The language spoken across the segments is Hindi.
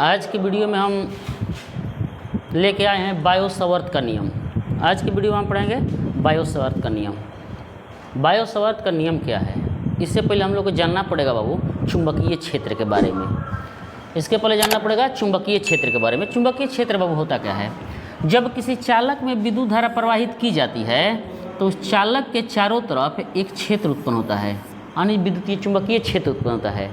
आज की वीडियो में हम लेके आए हैं बायो-सावर्त का नियम। आज की वीडियो में हम पढ़ेंगे बायो-सावर्त का नियम। बायो-सावर्त का नियम क्या है, इससे पहले हम लोग को जानना पड़ेगा बाबू चुंबकीय क्षेत्र के बारे में। इसके पहले जानना पड़ेगा चुंबकीय क्षेत्र के बारे में। चुंबकीय क्षेत्र बाबू होता क्या है? जब किसी चालक में विद्युत धारा प्रवाहित की जाती है तो उस चालक के चारों तरफ एक क्षेत्र उत्पन्न होता है, यानी विद्युतीय चुंबकीय क्षेत्र उत्पन्न होता है।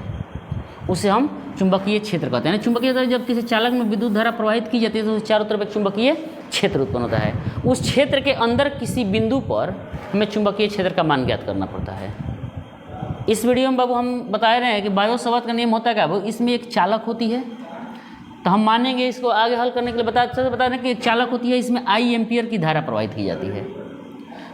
उसे हम चुंबकीय क्षेत्र कहते हैं। चुंबकीय क्षेत्र जब किसी चालक में विद्युत धारा प्रवाहित की जाती है तो चारों तरफ एक चुंबकीय क्षेत्र उत्पन्न होता है। उस क्षेत्र के अंदर किसी बिंदु पर हमें चुंबकीय क्षेत्र का मान ज्ञात करना पड़ता है। इस वीडियो में बाबू हम बता रहे हैं कि बायो-सावर्त का नियम होता है क्या बाबू, इसमें एक चालक होती है, तो हम मानेंगे इसको आगे हल करने के लिए बता रहे हैं कि एक चालक होती है, इसमें आई एम्पियर की धारा प्रवाहित की जाती है।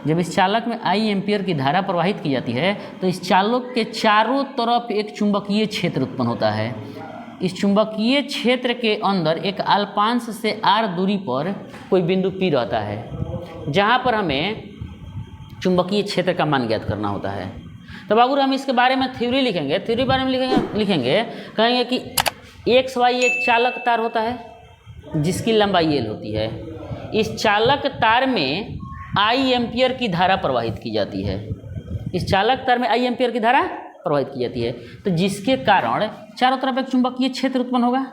जब इस चालक में आई एम्पियर की धारा प्रवाहित की जाती है तो इस चालक के चारों तरफ एक चुंबकीय क्षेत्र उत्पन्न होता है। इस चुंबकीय क्षेत्र के अंदर एक अल्पांश से आर दूरी पर कोई बिंदु पी रहता है, जहाँ पर हमें चुंबकीय क्षेत्र का मान ज्ञात करना होता है। तो बाबू हम इसके बारे में थ्योरी लिखेंगे। थ्योरी बारे में लिखेंगे कहेंगे कि एक्स वाई एक चालक तार होता है जिसकी लंबाई एल होती है। इस चालक तार में आई एम्पियर की धारा प्रवाहित की जाती है। इस चालक तार में आई एम्पियर की धारा प्रवाहित की जाती है, तो जिसके कारण चारों तरफ एक चुंबकीय क्षेत्र उत्पन्न होगा।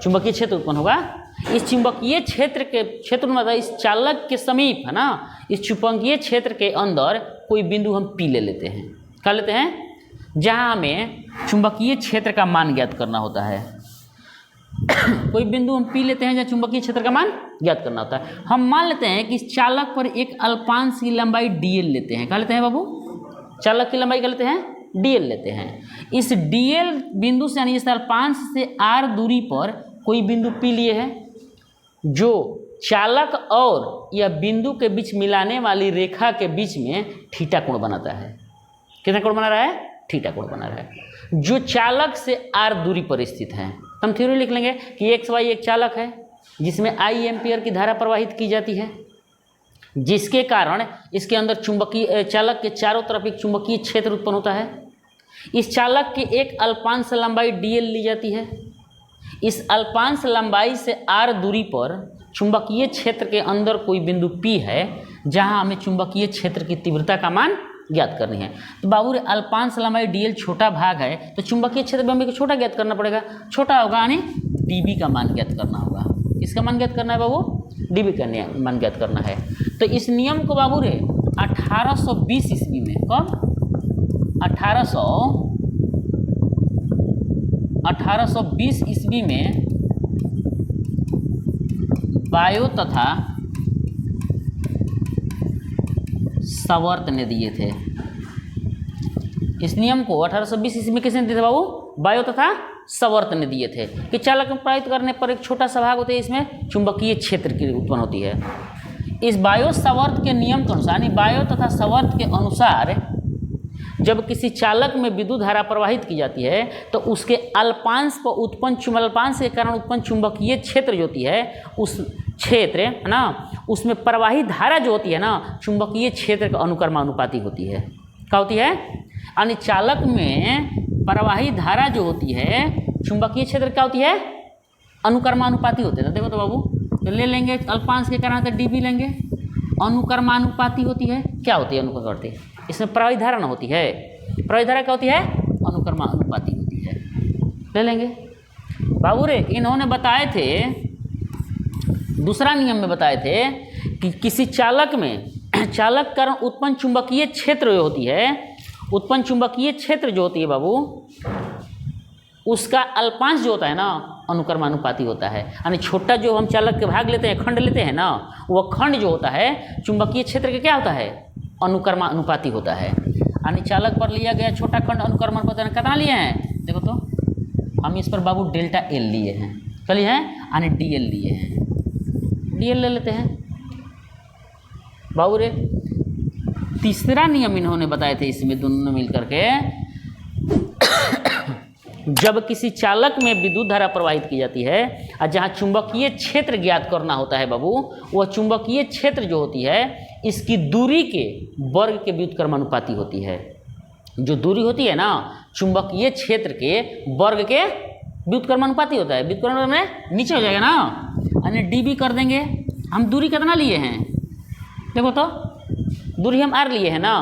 चुंबकीय क्षेत्र उत्पन्न होगा। इस चुंबकीय क्षेत्र में इस चालक के समीप है ना, इस चुंबकीय क्षेत्र के अंदर कोई बिंदु हम पी ले लेते हैं। क्या लेते हैं? जहाँ हमें चुंबकीय क्षेत्र का मान ज्ञात करना होता है। कोई बिंदु हम पी लेते हैं जहाँ चुंबकीय क्षेत्र का मान ज्ञात करना होता है। हम मान लेते हैं कि इस चालक पर एक अल्पांश की लंबाई dl लेते हैं। क्या लेते हैं बाबू? चालक की लंबाई क्या लेते हैं? dl लेते हैं। इस dl बिंदु से यानी इस अल्पांश से r दूरी पर कोई बिंदु पी लिए है, जो चालक और यह बिंदु के बीच मिलाने वाली रेखा के बीच में थीटा कोण बनाता है। कितना कोण बना रहा है? थीटा कोण बना रहा है, जो चालक से r दूरी पर स्थित है। हम थ्योरी लिख लेंगे कि एक्स वाई एक चालक है जिसमें आई एम्पियर की धारा प्रवाहित की जाती है, जिसके कारण इसके अंदर चुंबकीय चालक के चारों तरफ एक चुंबकीय क्षेत्र उत्पन्न होता है। इस चालक की एक अल्पांश लंबाई dl ली जाती है। इस अल्पांश लंबाई से r दूरी पर चुंबकीय क्षेत्र के अंदर कोई बिंदु P है, जहां हमें चुंबकीय क्षेत्र की तीव्रता का मान ज्ञात करनी है। तो बाबू अल्पांश लंबाई dl छोटा भाग है, तो चुंबकीय क्षेत्र में हमें छोटा ज्ञात करना पड़ेगा। छोटा होगा यानी dB का मान ज्ञात करना होगा। किसका मान ज्ञात करना है बाबू? dB का मान ज्ञात करना है। तो इस नियम को बाबू 1820 ईस्वी में, कब? 1820 ईस्वी में बायो तथा सावर्त ने दिए थे। इस नियम को 1820 ईस्वी में किसने दिए थे बाबू? बायो तथा सावर्त ने दिए थे कि चालक में प्रवाहित करने पर एक छोटा सा भाग होता है, इसमें चुंबकीय क्षेत्र की उत्पन्न होती है। इस बायो सावर्त के नियम के अनुसार, यानी बायो तथा सावर्त के अनुसार, जब किसी चालक में विद्युत धारा प्रवाहित की जाती है तो उसके अल्पांश पर उत्पन्न अल्पांश के कारण उत्पन्न चुंबकीय क्षेत्र जो होती है, उस क्षेत्र है ना, उसमें प्रवाहित धारा जो होती है ना, चुंबकीय क्षेत्र का अनुक्रमानुपाती होती है। क्या होती है? यानी चालक में प्रवाहित धारा जो होती है, चुंबकीय क्षेत्र क्या होती है? अनुक्रमानुपाती होते हैं। देखो तो बाबू, तो ले लेंगे अल्पांश के कारण तो dB लेंगे। अनुक्रमानुपाती होती है। क्या होती है अनुक्रमानुपाती? इसमें प्रवाहित धारा ना होती है। प्रवाहित धारा क्या होती है? अनुक्रमानुपाती होती है। ले लेंगे बाबू इन्होंने बताए थे, दूसरा नियम में बताए थे कि किसी चालक में चालक कारण उत्पन्न चुंबकीय क्षेत्र जो होती है, उत्पन्न चुंबकीय क्षेत्र जो होती है बाबू, उसका अल्पांश जो होता है ना, अनुक्रमानुपाती होता है। यानी छोटा जो हम चालक के भाग लेते हैं, खंड लेते हैं ना, वह खंड जो होता है चुंबकीय क्षेत्र के क्या होता है? अनुक्रमानुपाती होता है। यानी चालक पर लिया गया छोटा खंड अनुक्रमानुपाती कितना लिए हैं? देखो तो हम इस पर बाबू डेल्टा एल लिए हैं। क्या लिए हैं? यानी dl लिए हैं। dl ले लेते हैं बाबू तीसरा नियम इन्होंने बताए थे, इसमें दोनों मिल करके जब किसी चालक में विद्युत धारा प्रवाहित की जाती है और जहाँ चुंबकीय क्षेत्र ज्ञात करना होता है बाबू, वह चुंबकीय क्षेत्र जो होती है इसकी दूरी के वर्ग के व्युत्क्रमानुपाती होती है। जो दूरी होती है ना चुंबकीय क्षेत्र के वर्ग के व्युत्क्रमानुपाती होता है, व्युत्क्रम में नीचे हो जाएगा ना, यानी डी कर देंगे। हम दूरी कितना लिए हैं, देखो तो दूरी हम r लिए हैं ना,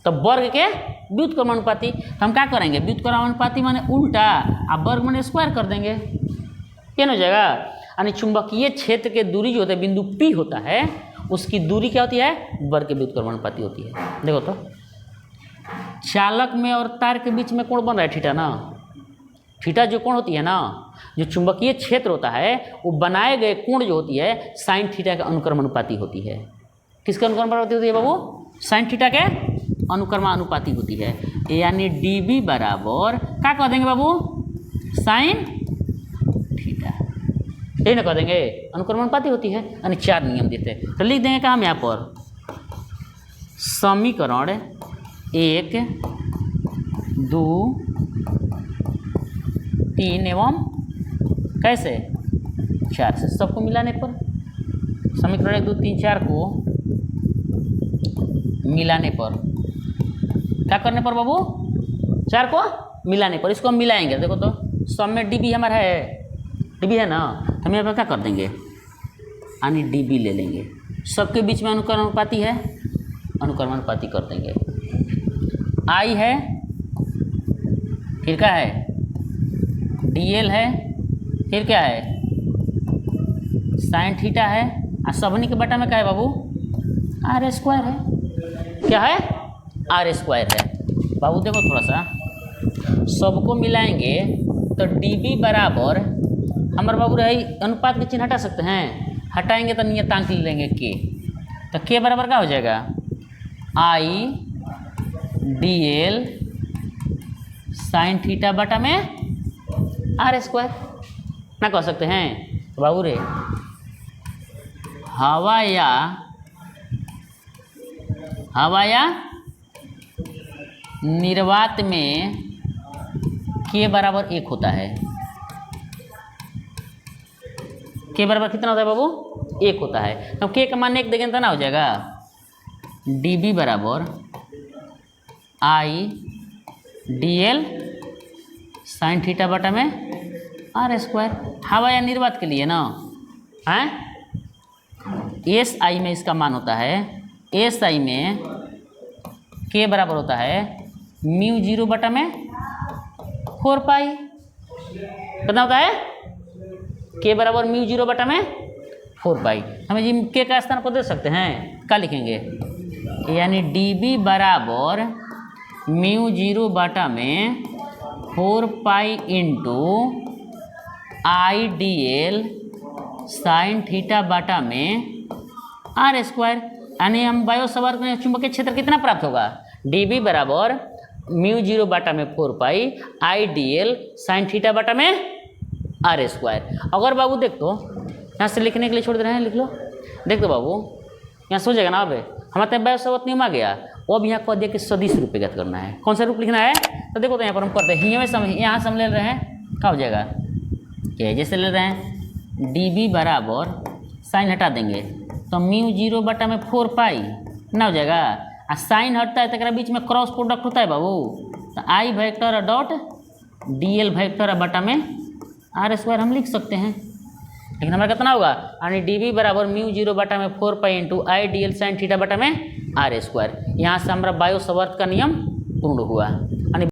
तो वर्ग के व्युत्क्रमानुपाती। तो हम क्या करेंगे, व्युत्क्रमानुपाती माने उल्टा, आप वर्ग माने स्क्वायर कर देंगे, क्या हो जाएगा। यानी चुंबकीय क्षेत्र के दूरी जो होता है, बिंदु P होता है, उसकी दूरी क्या होती है, वर्ग के व्युत्क्रमानुपाती होती है। देखो तो चालक में और तार के बीच में कोण बन रहा है थीटा ना, थीटा जो कोण होती है ना, जो चुंबकीय क्षेत्र होता है वो बनाए गए कोण जो होती है साइन थीटा के अनुक्रमानुपाती होती है। किसके अनुक्रमानुपाती होती है बाबू, साइन थीटा के अनुक्रमानुपाती होती है। यानी डीबी बराबर क्या कह देंगे बाबू, साइन थीटा, यही ना कह देंगे, अनुक्रमानुपाती होती है। यानी 4 नियम देते हैं, तो लिख देंगे क्या हम यहाँ पर, समीकरण 1, 2, 3 एवं कैसे 4 से सबको मिलाने पर, समीकरण 1, 2, 3, 4 को मिलाने पर, क्या करने पर बाबू, 4 को मिलाने पर, इसको हम मिलाएंगे। देखो तो सब में डीबी हमारा है, डीबी है ना, हम यहाँ पर क्या कर देंगे, यानी डीबी ले लेंगे, सबके बीच में अनुक्रमानुपाती है, अनुक्रमानुपाती कर देंगे। आई है, फिर क्या है, डीएल है, फिर क्या है, साइन थीटा है, और सबनी के बटा में क्या है बाबू, आर स्क्वायर है, क्या है, आर स्क्वायर है। बाबू देखो थोड़ा सा सबको मिलाएंगे तो डीबी बराबर हमारे बाबू रही, अनुपात के चिन्ह हटा सकते हैं, हटाएंगे तो नियतांक ले लेंगे के, तो के बराबर क्या हो जाएगा, आई डी एल साइन थीटा बटा में आर स्क्वायर ना कह सकते हैं। तो बाबू रे हवा या निर्वात में के बराबर 1 होता है, के बराबर कितना होता है बाबू, 1 होता है। अब के का मान 1 देंगे तो ना हो जाएगा, डीबी बराबर आई डी एल साइन थीटा बटा में आर स्क्वायर, हवा या निर्वात के लिए ना है। एस आई में इसका मान होता है, एस आई में के बराबर होता है म्यू 0 बटा में 4 पाई, कितना होता है, के बराबर म्यू 0 बटा में 4 पाई। हमें जी के का स्थान पर दे सकते हैं, क्या लिखेंगे, यानी डीबी बराबर म्यू 0 बटा में 4 पाई इंटू आई डी एल साइन थीटा बटा में आर स्क्वायर। यानी हम बायो सवार में चुंबकीय क्षेत्र कितना प्राप्त होगा, डीबी बराबर म्यू 0 बटा में 4 pi I D L sine theta बटा में आर स्क्वायर। अगर बाबू देख तो यहाँ से लिखने के लिए छोड़ दे रहे हैं, लिख लो, देख दो बाबू यहाँ सो जाएगा ना। अब हमारे बायो सवत नियम आ गया, वो अब यहाँ कह दिया कि सदिश रूप ज्ञात करना है, कौन सा रूप लिखना है, तो देखो तो यहाँ पर हम करते हैं, यहाँ से हम ले रहे हैं, क्या हो जाएगा, क्या जैसे ले रहे हैं डीबी बराबर साइन हटा देंगे तो म्यू 0 बटा में 4 पाई ना हो जाएगा, और साइन हटता है तो बीच में क्रॉस प्रोडक्ट होता है बाबू, तो I vector dot D L vector बटा में आर स्क्वायर हम लिख सकते हैं। लेकिन हमारा कितना होगा, यानी डीबी बराबर म्यू 0 बटा में 4 पाई इंटू आई डी एल साइन थीटा बटा में आर स्क्वायर। यहाँ से हमारा बायो सवर्त का नियम पूर्ण हुआ।